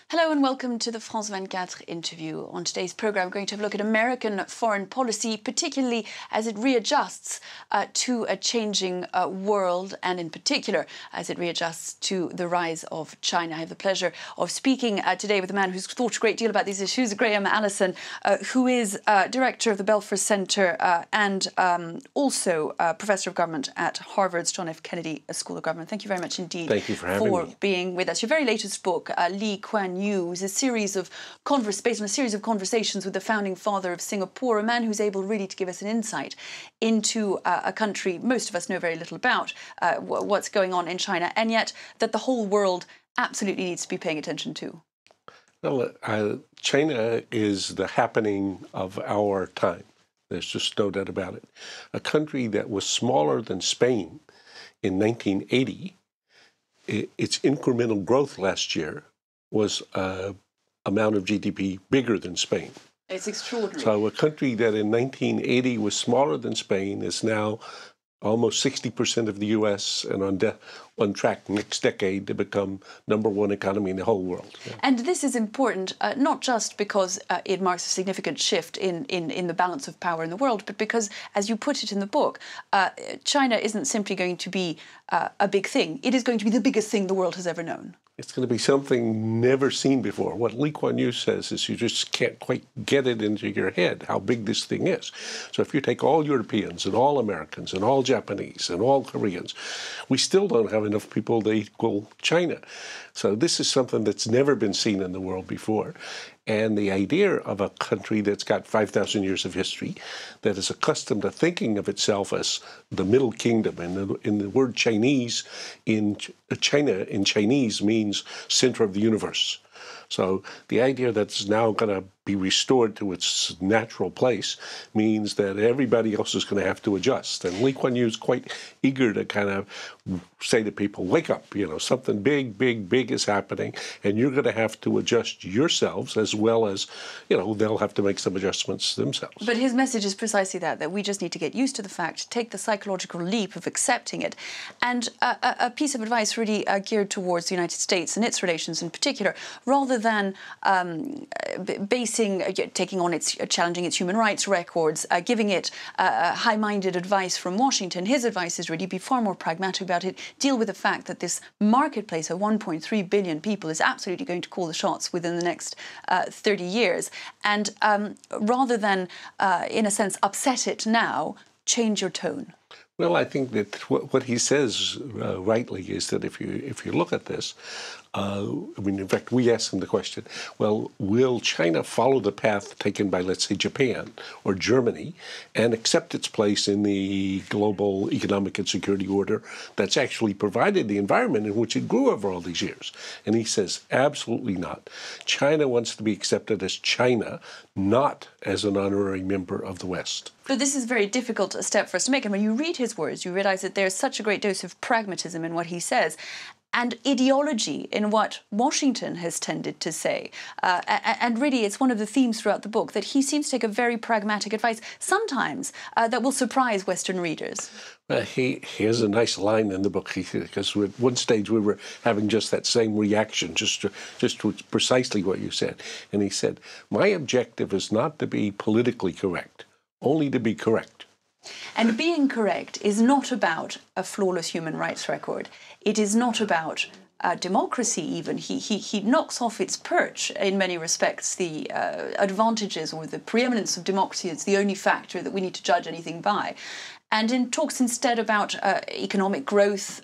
Hello and welcome to the France 24 interview. On today's programme, we're going to have a look at American foreign policy, particularly as it readjusts to a changing world, and in particular as it readjusts to the rise of China. I have the pleasure of speaking today with a man who's thought a great deal about these issues, Graham Allison, who is director of the Belfer Center and also Professor of Government at Harvard's John F. Kennedy School of Government. Thank you very much indeed. Thank you for having me. Being with us. Your very latest book, Lee Kuan Yew, is a series of based on a series of conversations with the founding father of Singapore, a man who's able really to give us an insight into a country most of us know very little about, what's going on in China, and yet that the whole world absolutely needs to be paying attention to. Well, China is the happening of our time. There's just no doubt about it. A country that was smaller than Spain in 1980, its incremental growth last year was amount of GDP bigger than Spain. It's extraordinary. So a country that in 1980 was smaller than Spain is now almost 60% of the U.S. and on track next decade to become #1 economy in the whole world. Yeah. And this is important, not just because it marks a significant shift in the balance of power in the world, but because, as you put it in the book, China isn't simply going to be a big thing. It is going to be the biggest thing the world has ever known. It's going to be something never seen before. What Lee Kuan Yew says is you just can't quite get it into your head how big this thing is. So if you take all Europeans and all Americans and all Japanese and all Koreans, we still don't have enough people to equal China. So this is something that's never been seen in the world before. And the idea of a country that's got 5,000 years of history, that is accustomed to thinking of itself as the Middle Kingdom, and in the word Chinese, in Chinese means center of the universe. So the idea that's now going to be restored to its natural place means that everybody else is going to have to adjust. And Lee Kuan Yew is quite eager to kind of say to people, wake up, something big is happening, and you're going to have to adjust yourselves as well as, they'll have to make some adjustments themselves. But his message is precisely that we just need to get used to the fact, take the psychological leap of accepting it. And a piece of advice really geared towards the United States and its relations in particular, rather than challenging its human rights records, giving it high-minded advice from Washington. His advice is really be far more pragmatic about it, deal with the fact that this marketplace of 1.3 billion people is absolutely going to call the shots within the next 30 years. And rather than, in a sense, upset it now, change your tone. Well, I think that what he says rightly is that if you look at this, in fact, we asked him the question, well, will China follow the path taken by, let's say, Japan or Germany and accept its place in the global economic and security order that's actually provided the environment in which it grew over all these years? And he says, absolutely not. China wants to be accepted as China, not as an honorary member of the West. But this is a very difficult step for us to make. And when you read his words, you realize that there's such a great dose of pragmatism in what he says and ideology in what Washington has tended to say. And really, it's one of the themes throughout the book that he seems to take a very pragmatic advice, sometimes that will surprise Western readers. He has a nice line in the book, because at one stage we were having just that same reaction, just to precisely what you said. And he said, my objective is not to be politically correct, only to be correct. And being correct is not about a flawless human rights record. It is not about democracy even. He knocks off its perch in many respects, the advantages or the preeminence of democracy. It's the only factor that we need to judge anything by. And talks instead about economic growth,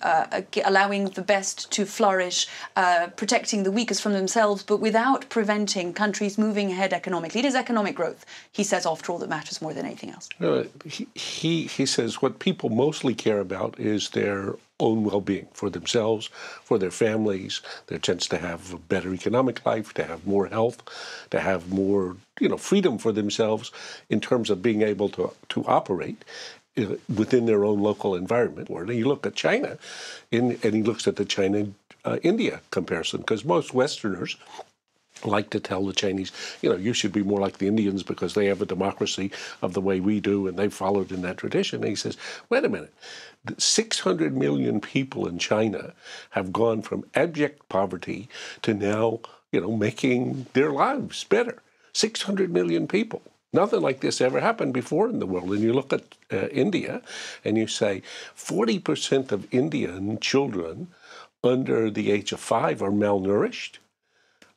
allowing the best to flourish, protecting the weakest from themselves, but without preventing countries moving ahead economically. It is economic growth, he says, after all, that matters more than anything else. He says what people mostly care about is their own well-being for themselves, for their families, their chance to have a better economic life, to have more health, to have more freedom for themselves in terms of being able to operate within their own local environment. Or you look at China, and he looks at the China-India comparison, because most Westerners like to tell the Chinese, you know, you should be more like the Indians because they have a democracy of the way we do and they've followed in that tradition. And he says, wait a minute, 600 million people in China have gone from abject poverty to now, you know, making their lives better. 600 million people. Nothing like this ever happened before in the world. And you look at India and you say 40% of Indian children under the age of 5 are malnourished.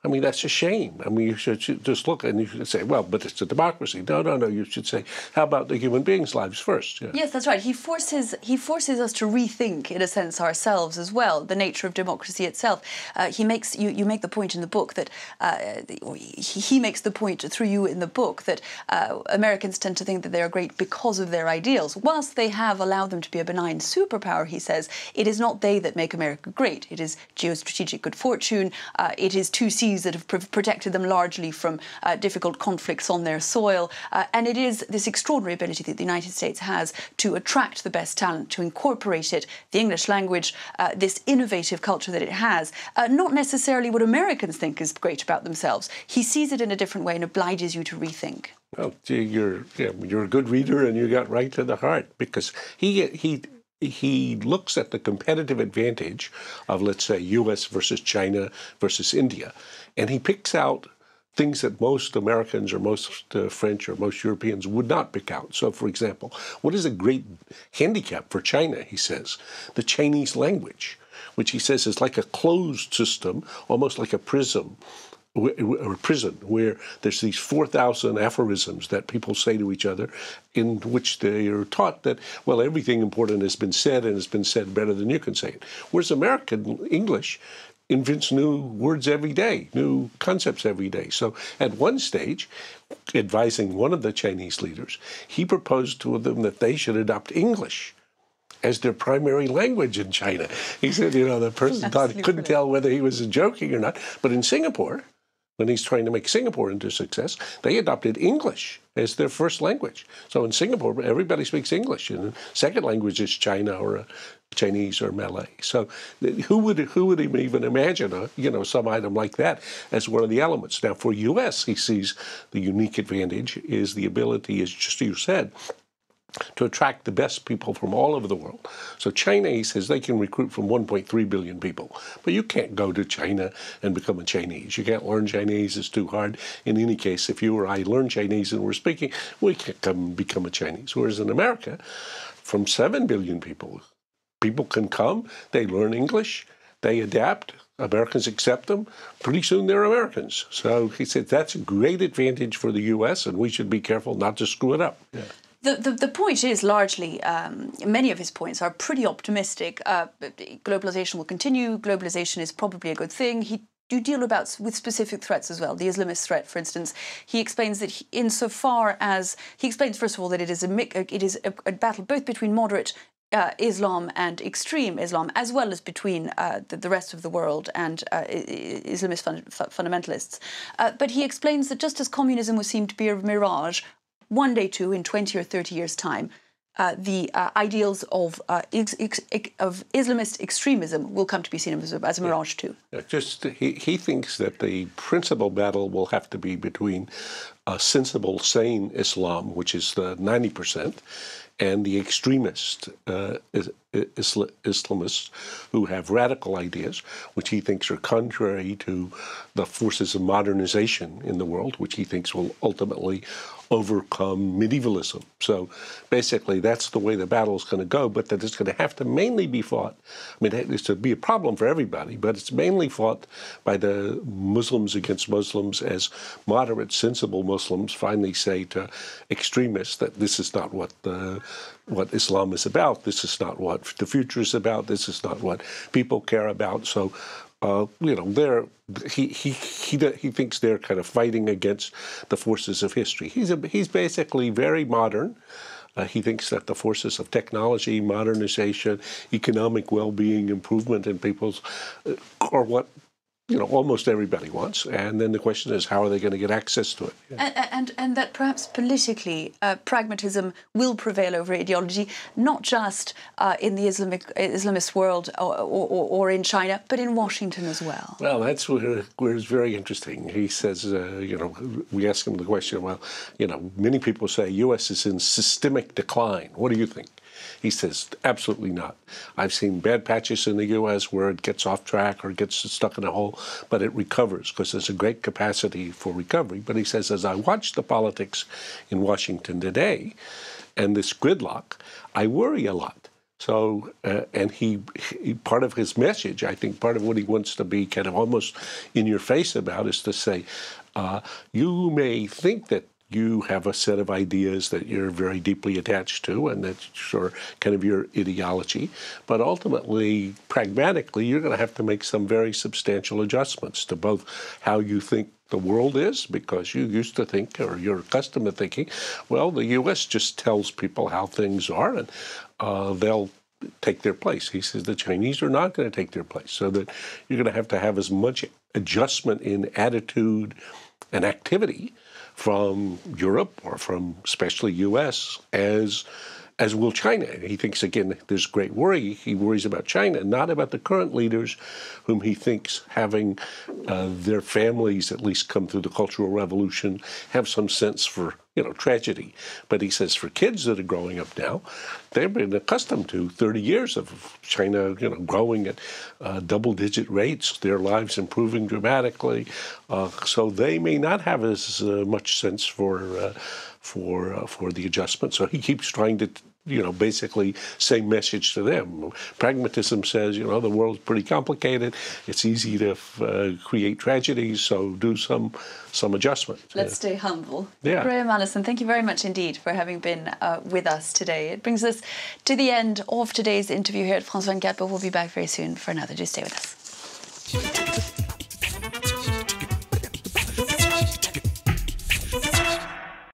I mean, that's a shame. I mean, you should just look and you should say, well, but it's a democracy. No, no, no. You should say, how about the human beings' lives first? Yeah. Yes, that's right. He forces us to rethink, in a sense, ourselves as well, the nature of democracy itself. You make the point in the book that, he makes the point through you in the book that Americans tend to think that they are great because of their ideals. Whilst they have allowed them to be a benign superpower, he says, it is not they that make America great. It is geostrategic good fortune. It is two seas that have protected them largely from difficult conflicts on their soil. And it is this extraordinary ability that the United States has to attract the best talent, to incorporate it, the English language, this innovative culture that it has, not necessarily what Americans think is great about themselves. He sees it in a different way and obliges you to rethink. Well, you're a good reader and you got right to the heart, because he looks at the competitive advantage of, let's say, U.S. versus China versus India, and he picks out things that most Americans or most French or most Europeans would not pick out. So, for example, what is a great handicap for China, he says? The Chinese language, which he says is like a closed system, almost like a prison, where there's these 4,000 aphorisms that people say to each other, in which they are taught that, well, everything important has been said and has been said better than you can say it. Whereas American English invents new words every day, new concepts every day. So at one stage, advising one of the Chinese leaders, he proposed to them that they should adopt English as their primary language in China. He said, you know, the person couldn't tell whether he was joking or not. But in Singapore, when he's trying to make Singapore into success, they adopted English as their first language. So in Singapore, everybody speaks English, and the second language is China or Chinese or Malay. So who would even imagine some item like that as one of the elements? Now for U.S., he sees the unique advantage is the ability, as just you said, to attract the best people from all over the world. So China, he says, they can recruit from 1.3 billion people. But you can't go to China and become a Chinese. You can't learn Chinese. It's too hard. In any case, if you or I learn Chinese and we're speaking, we can't become a Chinese. Whereas in America, from 7 billion people can come, they learn English, they adapt, Americans accept them, pretty soon they're Americans. So he said that's a great advantage for the U.S., and we should be careful not to screw it up. Yeah. The point is largely, many of his points are pretty optimistic. Globalization will continue. Globalization is probably a good thing. You deal with specific threats as well. The Islamist threat, for instance, he explains that he explains first of all that it is a battle both between moderate Islam and extreme Islam, as well as between the rest of the world and Islamist fundamentalists. But he explains that just as communism was seen to be a mirage, one day too, in 20 or 30 years' time, the ideals of Islamist extremism will come to be seen as a mirage too. He thinks that the principal battle will have to be between a sensible, sane Islam, which is the 90%, and the extremist Islamists who have radical ideas, which he thinks are contrary to the forces of modernization in the world, which he thinks will ultimately overcome medievalism. So basically that's the way the battle is going to go, but that it's going to have to mainly be fought. I mean, it's to be a problem for everybody, but it's mainly fought by the Muslims against Muslims as moderate, sensible Muslims finally say to extremists that this is not what Islam is about. This is not what the future is about. This is not what people care about. So he thinks they're kind of fighting against the forces of history. He's basically very modern. He thinks that the forces of technology, modernization, economic well-being, improvement in people's are what almost everybody wants. And then the question is, how are they going to get access to it? Yeah. And that perhaps politically pragmatism will prevail over ideology, not just in the Islamist world or in China, but in Washington as well. Well, that's where it's very interesting. He says, we ask him the question, well, many people say U.S. is in systemic decline. What do you think? He says, absolutely not. I've seen bad patches in the U.S. where it gets off track or gets stuck in a hole, but it recovers because there's a great capacity for recovery. But he says, as I watch the politics in Washington today and this gridlock, I worry a lot. So, and he part of his message, I think part of what he wants to be kind of almost in your face about is to say, you may think that you have a set of ideas that you're very deeply attached to, and that's kind of your ideology. But ultimately, pragmatically, you're going to have to make some very substantial adjustments to both how you think the world is, because you used to think, or you're accustomed to thinking, well, the U.S. just tells people how things are, and they'll take their place. He says the Chinese are not going to take their place, so that you're going to have as much adjustment in attitude and activity from Europe or from especially U.S. as will China. He thinks, again, there's great worry. He worries about China, not about the current leaders whom he thinks having their families at least come through the Cultural Revolution, have some sense for, tragedy. But he says for kids that are growing up now, they've been accustomed to 30 years of China, growing at double-digit rates, their lives improving dramatically. So they may not have as much sense for the adjustment. So he keeps trying to, basically same message to them. Pragmatism says, the world's pretty complicated. It's easy to create tragedies, so do some adjustment. Let's stay humble. Yeah. Graham Allison, thank you very much indeed for having been with us today. It brings us to the end of today's interview here at France 24, but we'll be back very soon for another. Do stay with us.